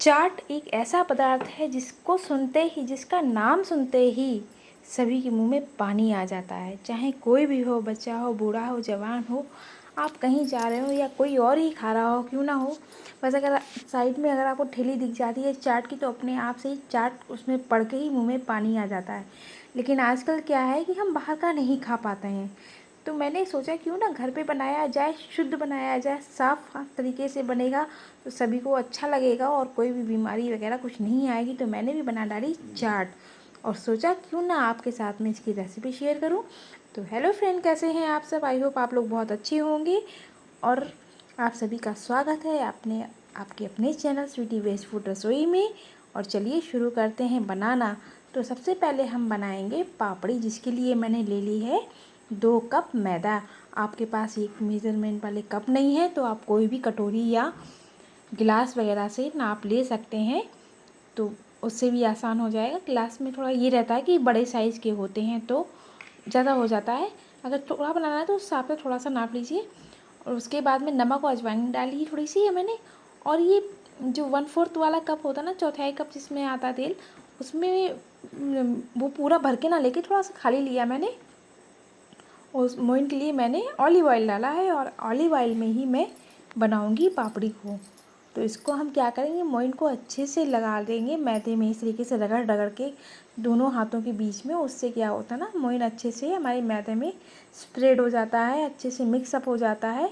चाट एक ऐसा पदार्थ है जिसका नाम सुनते ही सभी के मुंह में पानी आ जाता है। चाहे कोई भी हो, बच्चा हो, बूढ़ा हो, जवान हो, आप कहीं जा रहे हो या कोई और ही खा रहा हो क्यों ना हो, बस अगर साइड में अगर आपको ठेली दिख जाती है चाट की तो अपने आप से ही चाट उसमें पड़ के ही मुँह में पानी आ जाता है। लेकिन आजकल क्या है कि हम बाहर का नहीं खा पाते हैं, तो मैंने सोचा क्यों ना घर पे बनाया जाए, शुद्ध बनाया जाए, साफ तरीके से बनेगा तो सभी को अच्छा लगेगा और कोई भी बीमारी वगैरह कुछ नहीं आएगी। तो मैंने भी बना डाली चाट और सोचा क्यों ना आपके साथ में इसकी रेसिपी शेयर करूं। तो हेलो फ्रेंड, कैसे हैं आप सब? आई होप आप लोग बहुत अच्छे होंगे और आप सभी का स्वागत है आपके अपने चैनल स्वीटी वेस्ट फूड रसोई में। और चलिए शुरू करते हैं बनाना। तो सबसे पहले हम बनाएंगे पापड़ी, जिसके लिए मैंने ले ली है 2 कप मैदा। आपके पास एक मेज़रमेंट वाले कप नहीं है तो आप कोई भी कटोरी या गिलास वगैरह से नाप ले सकते हैं, तो उससे भी आसान हो जाएगा। गिलास में थोड़ा ये रहता है कि बड़े साइज़ के होते हैं तो ज़्यादा हो जाता है। अगर थोड़ा बनाना है तो उस हिसाब से थोड़ा सा नाप लीजिए। और उसके बाद में नमक और अजवाइन डाली थोड़ी सी है मैंने। और ये जो 1/4 वाला कप होता है ना, चौथाई कप जिसमें आता है तेल, उसमें वो पूरा भर के ना लेके थोड़ा सा खाली लिया मैंने। उस मोइन के लिए मैंने ऑलिव ऑयल डाला है और ऑलिव ऑयल में ही मैं बनाऊंगी पापड़ी को। तो इसको हम क्या करेंगे, मोइन को अच्छे से लगा देंगे मैदे में, इस तरीके से रगड़ रगड़ के दोनों हाथों के बीच में। उससे क्या होता है ना, मोइन अच्छे से हमारे मैदे में स्प्रेड हो जाता है, अच्छे से मिक्सअप हो जाता है।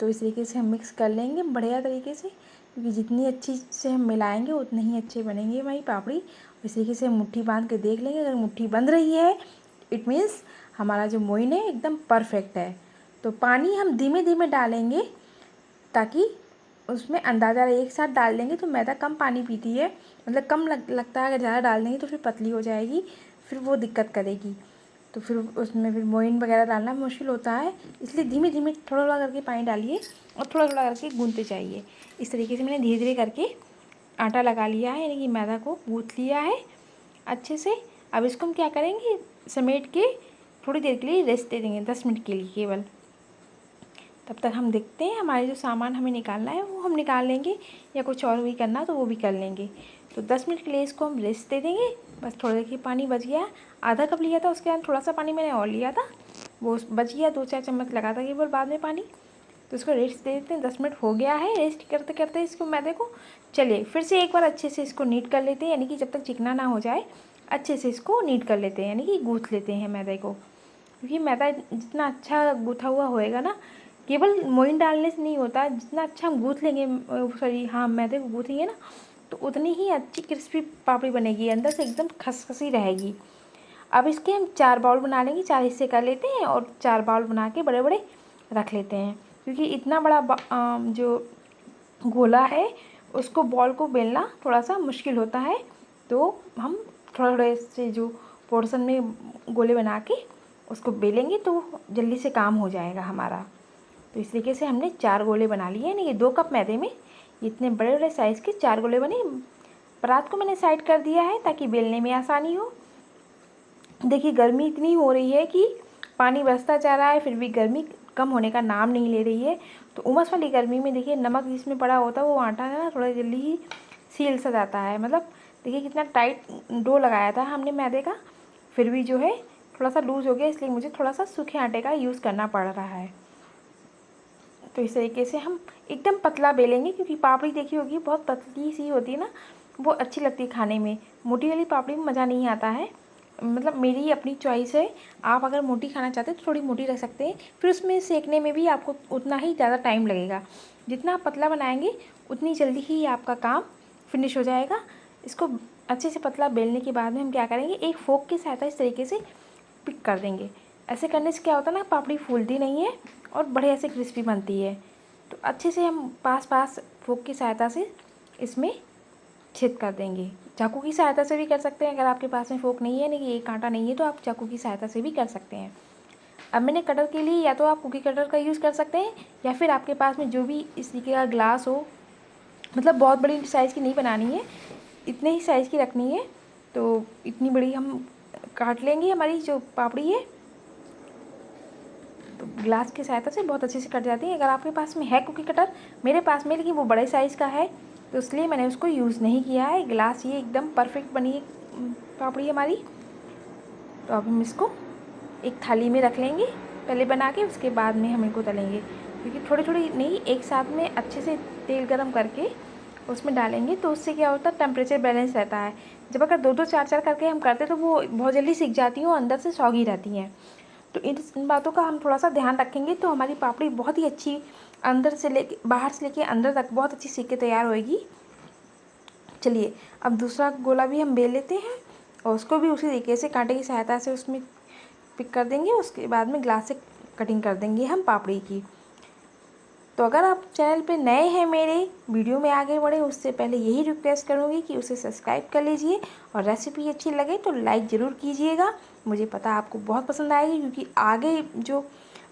तो इस तरीके से हम मिक्स कर लेंगे बढ़िया तरीके से, क्योंकि जितनी अच्छी से हम मिलाएंगे उतने ही अच्छे बनेंगे हमारी पापड़ी। इस तरीके से मुट्ठी बांध के देख लेंगे, अगर मुट्ठी बंध रही है इट मीन्स हमारा जो मोइन है एकदम परफेक्ट है। तो पानी हम धीमे धीमे डालेंगे ताकि उसमें अंदाज़ा रहे। एक साथ डाल देंगे तो मैदा कम पानी पीती है, मतलब कम लगता है। अगर ज़्यादा डाल देंगे तो फिर पतली हो जाएगी, फिर वो दिक्कत करेगी। तो फिर उसमें फिर मोइन वगैरह डालना मुश्किल होता है, इसलिए धीमे धीमे थोड़ा थोड़ा करके पानी डालिए और थोड़ा थोड़ा करके गूँथते जाइए। इस तरीके से मैंने धीरे धीरे करके आटा लगा लिया है, यानी कि मैदा को गूँथ लिया है अच्छे से। अब इसको हम क्या करेंगे, समेट के थोड़ी देर के लिए रेस्ट दे देंगे, 10 मिनट के लिए केवल। तब तक हम देखते हैं हमारे जो सामान हमें निकालना है वो हम निकाल लेंगे, या कुछ और भी करना तो वो भी कर लेंगे। तो 10 मिनट के लिए इसको हम रेस्ट दे देंगे। बस थोड़ा देखिए पानी बच गया, आधा कप लिया था उसके बाद थोड़ा सा पानी मैंने और लिया था, वो बच गया। 2-4 चम्मच लगा था केवल बाद में पानी। तो इसको रेस्ट दे देते हैं, 10 मिनट हो गया है रेस्ट करते करते इसको मैदे को। चलिए फिर से एक बार अच्छे से इसको नीट कर लेते हैं, यानी कि जब तक चिकना ना हो जाए अच्छे से इसको नीट कर लेते हैं, यानी कि गूँथ लेते हैं मैदे को। क्योंकि मैदा जितना अच्छा गूँथा हुआ होएगा ना, केवल मोइन डालने से नहीं होता, जितना अच्छा हम गूँथ लेंगे, सॉरी हाँ, मैदे को गूँथेंगे ना, तो उतनी ही अच्छी क्रिस्पी पापड़ी बनेगी, अंदर से एकदम खसखसी रहेगी। अब इसके हम 4 बाउल बना लेंगे, 4 हिस्से कर लेते हैं और 4 बाउल बना के बड़े बड़े रख लेते हैं। क्योंकि इतना बड़ा जो गोला है उसको बॉल को बेलना थोड़ा सा मुश्किल होता है, तो हम थोड़ा थोड़े से जो पोर्शन में गोले बना के उसको बेलेंगे तो जल्दी से काम हो जाएगा हमारा। तो इस तरीके से हमने 4 गोले बना लिए हैं, यानी कि 2 कप मैदे में इतने बड़े बड़े साइज़ के 4 गोले बने। परात को मैंने साइड कर दिया है ताकि बेलने में आसानी हो। देखिए गर्मी इतनी हो रही है कि पानी बरसता जा रहा है, फिर भी गर्मी कम होने का नाम नहीं ले रही है। तो उमस वाली गर्मी में देखिए नमक जिसमें पड़ा होता है वो आटा है ना, थोड़ा जल्दी ही सील सा जाता है। मतलब देखिए कितना टाइट डो लगाया था हमने मैदे का, फिर भी जो है थोड़ा सा लूज़ हो गया, इसलिए मुझे थोड़ा सा सूखे आटे का यूज़ करना पड़ रहा है। तो इस तरीके से हम एकदम पतला बेलेंगे, क्योंकि पापड़ी देखी होगी बहुत पतली सी होती है ना, वो अच्छी लगती है खाने में। मोटी वाली पापड़ी में मज़ा नहीं आता है, मतलब मेरी अपनी चॉइस है। आप अगर मोटी खाना चाहते हैं तो थोड़ी मोटी रख सकते हैं, फिर उसमें सेकने में भी आपको उतना ही ज़्यादा टाइम लगेगा। जितना आप पतला बनाएंगे उतनी जल्दी ही आपका काम फिनिश हो जाएगा। इसको अच्छे से पतला बेलने के बाद में हम क्या करेंगे, एक फोक की सहायता इस तरीके से पिक कर देंगे। ऐसे करने से क्या होता है ना, पापड़ी फूलती नहीं है और बढ़िया से क्रिस्पी बनती है। तो अच्छे से हम पास पास फोक की सहायता से इसमें छेद कर देंगे। चाकू की सहायता से भी कर सकते हैं, अगर आपके पास में फोक नहीं है, यानी कि एक कांटा नहीं है, तो आप चाकू की सहायता से भी कर सकते हैं। अब मैंने कटर के लिए या तो आप कुकी कटर का यूज़ कर सकते हैं, या फिर आपके पास में जो भी इस तरीके का ग्लास हो, मतलब बहुत बड़ी साइज़ की नहीं बनानी है, इतने ही साइज़ की रखनी है। तो इतनी बड़ी हम काट लेंगे हमारी जो पापड़ी है, तो ग्लास की सहायता से बहुत अच्छे से कट जाती है। अगर आपके पास में है कुकी कटर, मेरे पास में लेकिन वो बड़े साइज़ का है, तो इसलिए मैंने उसको यूज़ नहीं किया है। गिलास ये एकदम परफेक्ट बनी है पापड़ी हमारी। तो अब हम इसको एक थाली में रख लेंगे पहले बना के, उसके बाद में हम इनको तलेंगे, क्योंकि थोड़ी थोड़ी नहीं एक साथ में अच्छे से तेल गरम करके उसमें डालेंगे। तो उससे क्या होता है, टेम्परेचर बैलेंस रहता है। जब अगर 2-2 4-4 करके हम करते तो वो बहुत जल्दी सिक जाती हैं और अंदर से सौगी रहती हैं। तो इन बातों का हम थोड़ा सा ध्यान रखेंगे तो हमारी पापड़ी बहुत ही अच्छी अंदर से लेके बाहर से लेके अंदर तक बहुत अच्छी सिक के तैयार होएगी। चलिए अब दूसरा गोला भी हम बेल लेते हैं और उसको भी उसी तरीके से कांटे की सहायता से उसमें पिक कर देंगे। उसके बाद में ग्लास से कटिंग कर देंगे हम पापड़ी की। तो अगर आप चैनल पे नए हैं मेरे, वीडियो में आगे बढ़े उससे पहले यही रिक्वेस्ट करूँगी कि उसे सब्सक्राइब कर लीजिए और रेसिपी अच्छी लगे तो लाइक ज़रूर कीजिएगा। मुझे पता आपको बहुत पसंद आएगी, क्योंकि आगे जो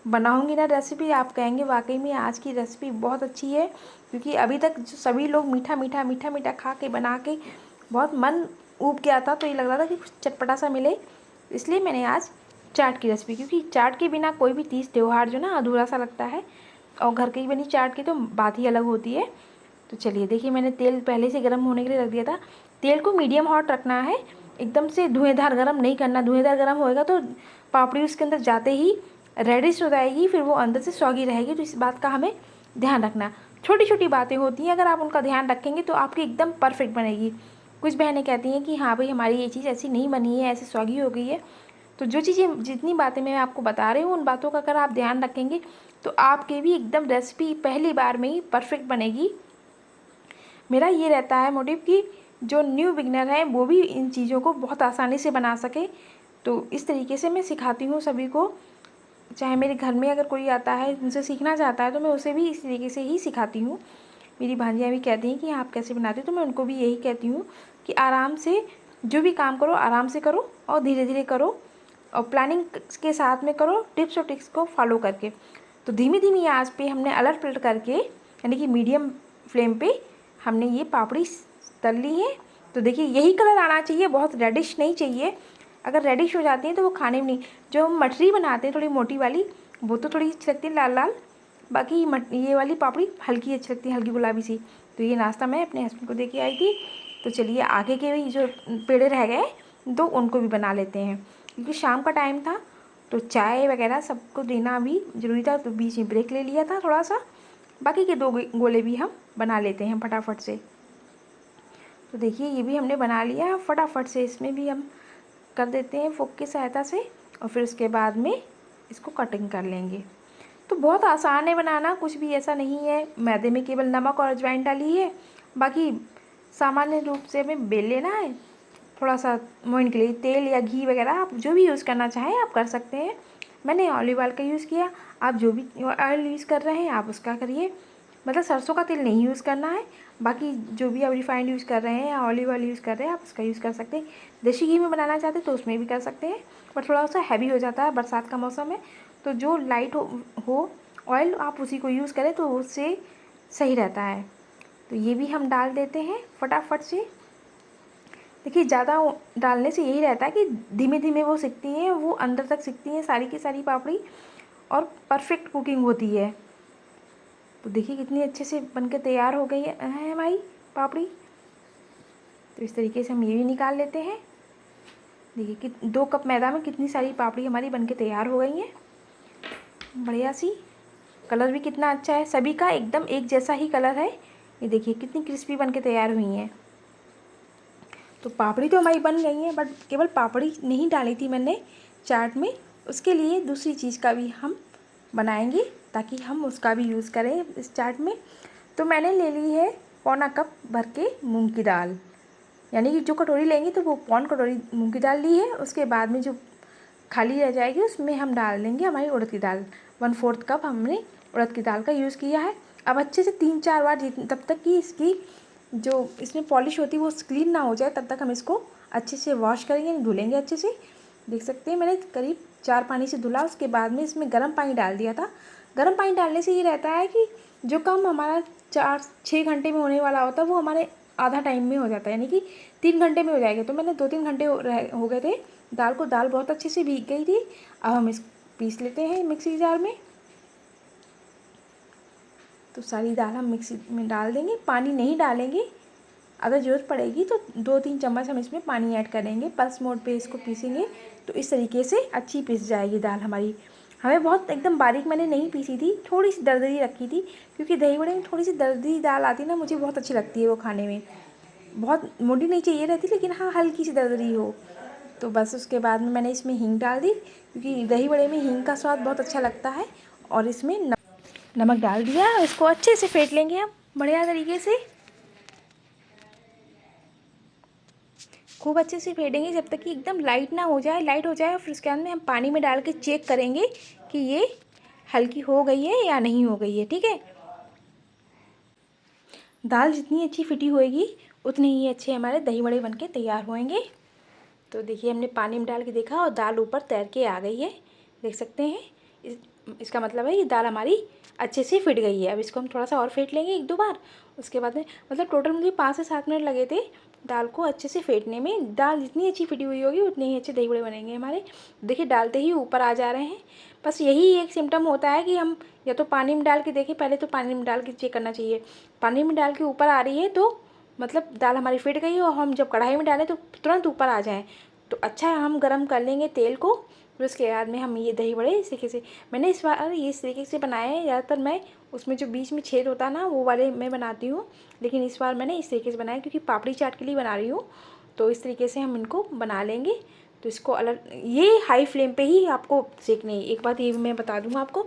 बनाऊँगी ना रेसिपी आप कहेंगे वाकई में आज की रेसिपी बहुत अच्छी है। क्योंकि अभी तक जो सभी लोग मीठा मीठा मीठा मीठा खा के बना के बहुत मन ऊब गया था, तो ये लग रहा था कि कुछ चटपटा सा मिले, इसलिए मैंने आज चाट की रेसिपी, क्योंकि चाट के बिना कोई भी तीज त्यौहार जो ना अधूरा सा लगता है, और घर की बनी चाट की तो बात ही अलग होती है। तो चलिए देखिए मैंने तेल पहले से गर्म होने के लिए रख दिया था। तेल को मीडियम हॉट रखना है, एकदम से धुएंधार गर्म नहीं करना। धुएंधार गर्म होएगा तो पापड़ी उसके अंदर जाते ही रेडिश हो जाएगी, फिर वो अंदर से सौगी रहेगी। तो इस बात का हमें ध्यान रखना। छोटी छोटी बातें होती हैं, अगर आप उनका ध्यान रखेंगे तो आपकी एकदम परफेक्ट बनेगी। कुछ बहनें कहती हैं कि हाँ भाई हमारी ये चीज़ ऐसी नहीं बनी है, ऐसी सौगी हो गई है। तो जो चीज़ें जितनी बातें मैं आपको बता रही हूँ उन बातों का अगर आप ध्यान रखेंगे तो आपके भी एकदम रेसिपी पहली बार में ही परफेक्ट बनेगी। मेरा ये रहता है मोटिव कि जो न्यू बिगनर है वो भी इन चीज़ों को बहुत आसानी से बना सके। तो इस तरीके से मैं सिखाती हूँ सभी को। चाहे मेरे घर में अगर कोई आता है मुझसे सीखना चाहता है तो मैं उसे भी इस तरीके से ही सिखाती हूँ। मेरी भांजियाँ भी कहती हैं कि आप कैसे बनाते हो, तो मैं उनको भी यही कहती हूँ कि आराम से जो भी काम करो आराम से करो और धीरे धीरे करो और प्लानिंग के साथ में करो, टिप्स और ट्रिक्स को फॉलो करके। तो धीमी धीमी आंच पे हमने अलट पलट करके, यानी कि मीडियम फ्लेम पे हमने ये पापड़ी तल ली है। तो देखिए यही कलर आना चाहिए, बहुत रेडिश नहीं चाहिए। अगर रेडिश हो जाती है तो वो खाने में नहीं। जो हम मठरी बनाते हैं थोड़ी मोटी वाली, वो तो थोड़ी अच्छी लगती है लाल लाल, बाकी ये वाली पापड़ी हल्की अच्छी लगती है, हल्की गुलाबी सी। तो ये नाश्ता मैं अपने हस्बैंड को दे के आई थी। तो चलिए आगे के भी जो पेड़े रह गए तो उनको भी बना लेते हैं, क्योंकि शाम का टाइम था तो चाय वगैरह सबको देना भी ज़रूरी था। तो बीच में ब्रेक ले लिया था थोड़ा सा। बाकी के 2 गोले भी हम बना लेते हैं फटाफट से। तो देखिए ये भी हमने बना लिया फटाफट से। इसमें भी हम कर देते हैं फोक की सहायता से और फिर उसके बाद में इसको कटिंग कर लेंगे। तो बहुत आसान है बनाना, कुछ भी ऐसा नहीं है। मैदे में केवल नमक और अजवाइन डाली है, बाकी सामान्य रूप से हमें बेल लेना है। थोड़ा सा मोइन के लिए तेल या घी वगैरह आप जो भी यूज़ करना चाहें आप कर सकते हैं। मैंने ऑलिव ऑयल का यूज़ किया, आप जो भी ऑयल यूज़ कर रहे हैं आप उसका करिए। मतलब सरसों का तेल नहीं यूज़ करना है, बाकी जो भी आप रिफाइंड यूज़ कर रहे हैं या ऑलिव ऑयल यूज़ कर रहे हैं आप उसका यूज़ कर सकते हैं। देसी घी में बनाना चाहते हैं तो उसमें भी कर सकते हैं, बट थोड़ा सा हैवी हो जाता है, बरसात का मौसम है। तो जो लाइट हो ऑयल आप उसी को यूज़ करें तो उससे सही रहता है। तो ये भी हम डाल देते हैं फटाफट से। देखिए ज़्यादा डालने से यही रहता है कि धीमे धीमे वो सिकती हैं, वो अंदर तक सिकती हैं सारी की सारी पापड़ी, और परफेक्ट कुकिंग होती है। तो देखिए कितनी अच्छे से बनकर तैयार हो गई है हमारी पापड़ी। तो इस तरीके से हम ये भी निकाल लेते हैं। देखिए कि 2 कप मैदा में कितनी सारी पापड़ी हमारी बनके तैयार हो गई हैं, बढ़िया सी। कलर भी कितना अच्छा है, सभी का एकदम एक जैसा ही कलर है। ये देखिए कितनी क्रिस्पी बनके तैयार हुई हैं। तो पापड़ी तो हमारी बन गई है, बट केवल पापड़ी नहीं डाली थी मैंने चाट में, उसके लिए दूसरी चीज़ का भी हम बनाएंगे ताकि हम उसका भी यूज़ करें इस चाट में। तो मैंने ले ली है 1/4 कप भर के मूँग की दाल, यानी कि जो कटोरी लेंगे तो वो 1 कटोरी मूँग की दाल ली है। उसके बाद में जो खाली रह जाएगी उसमें हम डाल देंगे हमारी उड़द की दाल। 1/4 कप हमने उड़द की दाल का यूज़ किया है। अब अच्छे से 3-4 बार तब तक कि इसकी जो इसमें पॉलिश होती है वो क्लीन ना हो जाए तब तक हम इसको अच्छे से वॉश करेंगे, धुलेंगे अच्छे से। देख सकते हैं मैंने करीब 4 पानी से धुला, उसके बाद में इसमें गर्म पानी डाल दिया था। गर्म पानी डालने से ये रहता है कि जो काम हमारा 4-6 घंटे में होने वाला होता है वो हमारे आधा टाइम में हो जाता है, यानी कि 3 घंटे में हो जाएगा। तो मैंने 2-3 घंटे हो गए थे दाल को, दाल बहुत अच्छे से भीग गई थी। अब हम इस पीस लेते हैं मिक्सी जार में। तो सारी दाल हम मिक्सी में डाल देंगे, पानी नहीं डालेंगे। अगर ज़रूरत पड़ेगी तो 2-3 चम्मच हम इसमें पानी ऐड करेंगे। पल्स मोड पे इसको पीसेंगे तो इस तरीके से अच्छी पिस जाएगी दाल हमारी। हमें बहुत एकदम बारीक मैंने नहीं पीसी थी, थोड़ी सी दरदरी रखी थी, क्योंकि दही बड़े में थोड़ी सी दरदरी दाल आती है ना, मुझे बहुत अच्छी लगती है वो खाने में। बहुत मोटी नहीं चाहिए रहती, लेकिन हाँ हल्की सी दरदरी हो। तो बस उसके बाद में मैंने इसमें हींग डाल दी, क्योंकि दही बड़े में हींग का स्वाद बहुत अच्छा लगता है। और इसमें नमक डाल दिया। इसको अच्छे से फेंट लेंगे हम बढ़िया तरीके से, खूब अच्छे से फेंटेंगे जब तक कि एकदम लाइट ना हो जाए। लाइट हो जाए और फिर उसके बाद में हम पानी में डाल के चेक करेंगे कि ये हल्की हो गई है या नहीं हो गई है। ठीक है, दाल जितनी अच्छी फिटी होएगी उतने ही अच्छे हमारे दही बड़े बनके तैयार होएंगे। तो देखिए हमने पानी में डाल के देखा और दाल ऊपर तैर के आ गई है, देख सकते हैं। इसका मतलब है ये दाल हमारी अच्छे से फिट गई है। अब इसको हम थोड़ा सा और फेंट लेंगे 1-2 बार। उसके बाद में मतलब टोटल मुझे 5 से 7 मिनट लगे थे दाल को अच्छे से फेंटने में। दाल जितनी अच्छी फिटी हुई होगी उतने ही अच्छे दही बड़े बनेंगे हमारे। देखिए डालते ही ऊपर आ जा रहे हैं। बस यही एक सिम्टम होता है कि हम या तो पानी में डाल के देखें, पहले तो पानी में डाल के चेक करना चाहिए। पानी में डाल के ऊपर आ रही है तो मतलब दाल हमारी फिट गई, और हम जब कढ़ाई में डालें तो तुरंत ऊपर आ जाए तो अच्छा है। हम गरम कर लेंगे तेल को, फिर उसके बाद में हम ये दही बड़े इस तरीके से, मैंने इस बार ये इस तरीके से बनाए हैं। ज़्यादातर मैं उसमें जो बीच में छेद होता है ना वो वाले मैं बनाती हूँ, लेकिन इस बार मैंने इस तरीके से बनाया क्योंकि पापड़ी चाट के लिए बना रही हूँ। तो इस तरीके से हम इनको बना लेंगे। तो इसको अलग, ये हाई फ्लेम पे ही आपको सेकने है। एक बात ये भी मैं बता दूँ आपको,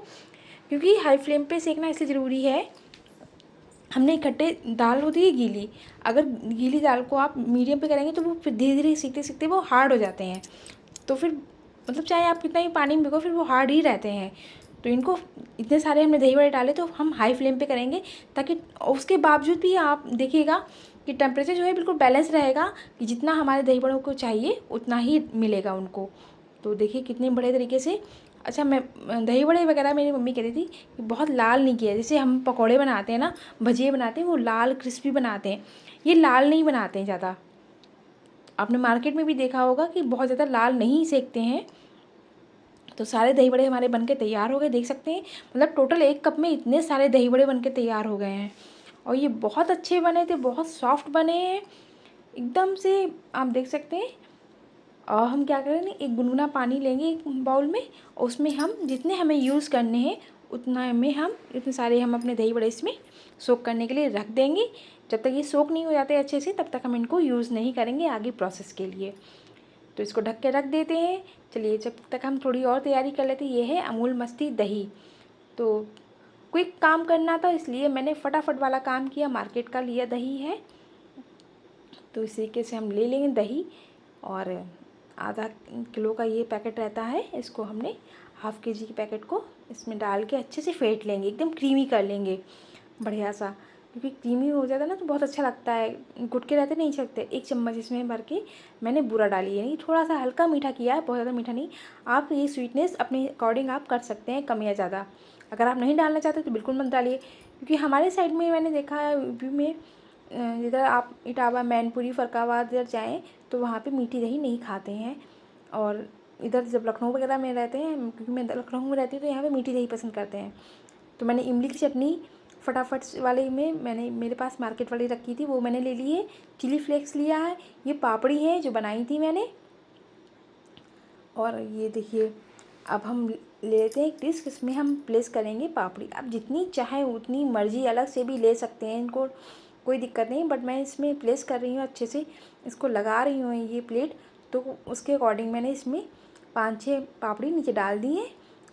क्योंकि हाई फ्लेम पे सेकना इसलिए ज़रूरी है, हमने इकट्ठे दाल होती है गीली, अगर गीली दाल को आप मीडियम पे करेंगे तो वो फिर धीरे धीरे सीखते सीखते वो हार्ड हो जाते हैं। तो फिर मतलब चाहे आप कितना ही पानी में भिगो फिर वो हार्ड ही रहते हैं। तो इनको इतने सारे हमने दही बड़े डाले तो हम हाई फ्लेम पे करेंगे, ताकि उसके बावजूद भी आप देखिएगा कि टेम्परेचर जो है बिल्कुल बैलेंस रहेगा, कि जितना हमारे दही बड़ों को चाहिए उतना ही मिलेगा उनको। तो देखिए कितने बड़े तरीके से। अच्छा, मैं दही बड़े वगैरह मेरी मम्मी कहती थी कि बहुत लाल नहीं किया, जैसे हम पकौड़े बनाते हैं ना, भजिए बनाते हैं, वो लाल क्रिस्पी बनाते हैं, ये लाल नहीं बनाते हैं ज़्यादा। आपने मार्केट में भी देखा होगा कि बहुत ज़्यादा लाल नहीं सेकते हैं। तो सारे दही बड़े हमारे बनके तैयार हो गए, देख सकते हैं। मतलब टोटल 1 कप में इतने सारे दही बड़े बनके तैयार हो गए हैं, और ये बहुत अच्छे बने थे, बहुत सॉफ्ट बने हैं एकदम से, आप देख सकते हैं। और हम क्या करेंगे, एक गुनगुना पानी लेंगे एक बाउल में, और उसमें हम जितने हमें यूज़ करने हैं उतना में हम इतने सारे हम अपने दही बड़े इसमें सोक करने के लिए रख देंगे। जब तक ये सोक नहीं हो जाते अच्छे से तब तक हम इनको यूज़ नहीं करेंगे आगे प्रोसेस के लिए। तो इसको ढक के रख देते हैं। चलिए जब तक हम थोड़ी और तैयारी कर लेते हैं। ये है अमूल मस्ती दही। तो क्विक काम करना था इसलिए मैंने फटाफट वाला काम किया, मार्केट का लिया दही है। तो इस तरीके से हम ले लेंगे दही, और आधा किलो का ये पैकेट रहता है, इसको हमने हाफ़ केजी के पैकेट को इसमें डाल के अच्छे से फेंट लेंगे, एकदम क्रीमी कर लेंगे बढ़िया सा। क्योंकि क्रीमी हो जाता है ना तो बहुत अच्छा लगता है, गुटके रहते नहीं सकते। 1 चम्मच इसमें भर के मैंने बूरा डाली है, नहीं थोड़ा सा हल्का मीठा किया है, बहुत ज़्यादा मीठा नहीं। आप ये स्वीटनेस अपने अकॉर्डिंग आप कर सकते हैं, कम या ज़्यादा। अगर आप नहीं डालना चाहते तो बिल्कुल मत डालिए, क्योंकि हमारे साइड में मैंने देखा है यूपी में, इधर आप इटावा, मैनपुरी, फरक्कावाद इधर जाएँ तो वहाँ पे मीठी दही नहीं खाते हैं। और इधर जब लखनऊ वगैरह में रहते हैं, क्योंकि मैं लखनऊ में रहती हूँ, तो यहाँ पे मीठी दही पसंद करते हैं। तो मैंने इमली की चटनी फटाफट वाले में मैंने, मेरे पास मार्केट वाली रखी थी वो मैंने ले ली है। चिली फ्लेक्स लिया है, ये पापड़ी है जो बनाई थी मैंने। और ये देखिए अब हम ले लेते हैं एक डिश, इसमें हम प्लेस करेंगे पापड़ी। आप जितनी चाहे उतनी मर्ज़ी अलग से भी ले सकते हैं, इनको कोई दिक्कत नहीं, बट मैं इसमें प्लेस कर रही हूँ अच्छे से, इसको लगा रही हूँ ये प्लेट। तो उसके अकॉर्डिंग मैंने इसमें 5-6 पापड़ी नीचे डाल दी है,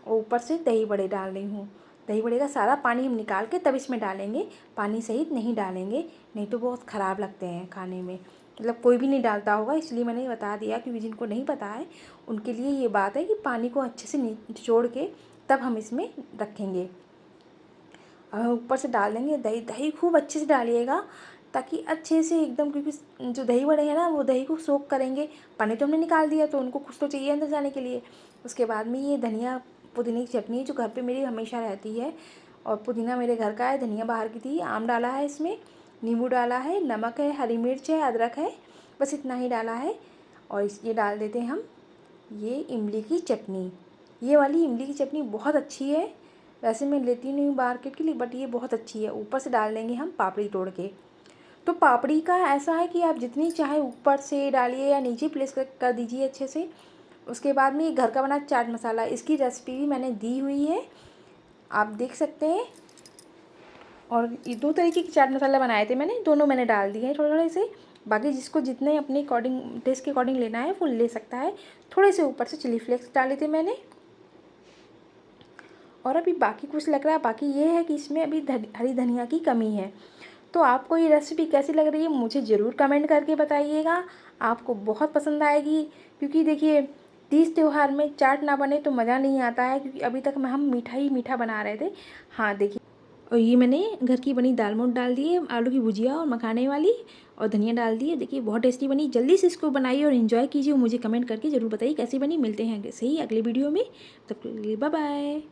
और ऊपर से दही बड़े डाल रही हूँ। दही बड़े का सारा पानी हम निकाल के तब इसमें डालेंगे, पानी सहित नहीं डालेंगे, नहीं तो बहुत ख़राब लगते हैं खाने में। मतलब कोई भी नहीं डालता होगा, इसलिए मैंने बता दिया, क्योंकि जिनको नहीं पता है उनके लिए ये बात है कि पानी को अच्छे से निचोड़ के तब हम इसमें रखेंगे। और ऊपर से डाल देंगे दही। दही खूब अच्छे से डालिएगा ताकि अच्छे से एकदम, क्योंकि जो दही बड़े हैं ना वो दही को सोख करेंगे। पानी तो हमने निकाल दिया तो उनको कुछ तो चाहिए अंदर जाने के लिए। उसके बाद में ये धनिया पुदीने की चटनी जो घर पे मेरी हमेशा रहती है, और पुदीना मेरे घर का है, धनिया बाहर की थी, आम डाला है इसमें, नींबू डाला है, नमक है, हरी मिर्च है, अदरक है, बस इतना ही डाला है। और ये डाल देते हैं हम ये इमली की चटनी। ये वाली इमली की चटनी बहुत अच्छी है, वैसे मैं लेती नहीं हूँ मार्केट के लिए, बट ये बहुत अच्छी है। ऊपर से डाल देंगे हम पापड़ी तोड़ के। तो पापड़ी का ऐसा है कि आप जितनी चाहे ऊपर से डालिए या नीचे प्लेस कर दीजिए अच्छे से। उसके बाद में ये घर का बना चाट मसाला, इसकी रेसिपी भी मैंने दी हुई है, आप देख सकते हैं। और ये 2 तरीके की चाट मसाला बनाए थे मैंने, दोनों मैंने डाल दिए हैं थोड़े थोड़े से। बाकी जिसको जितने अपने अकॉर्डिंग टेस्ट के अकॉर्डिंग लेना है वो ले सकता है। थोड़े से ऊपर से चिली फ्लेक्स डाले थे मैंने। और अभी बाकी कुछ लग रहा है, बाकी ये है कि इसमें अभी हरी धनिया की कमी है। तो आपको ये रेसिपी कैसी लग रही है मुझे ज़रूर कमेंट करके बताइएगा। आपको बहुत पसंद आएगी, क्योंकि देखिए तीज त्यौहार में चाट ना बने तो मज़ा नहीं आता है, क्योंकि अभी तक हम मीठा ही मीठा बना रहे थे। हाँ देखिए, और ये मैंने घर की बनी दाल मोठ डाल दी है, आलू की भुजिया और मखाने वाली, और धनिया डाल दी है। देखिए बहुत टेस्टी बनी। जल्दी से इसको बनाइए और इन्जॉय कीजिए। मुझे कमेंट करके ज़रूर बताइए कैसी बनी। मिलते हैं सही अगले वीडियो में, तब तक के लिए बाय बाय।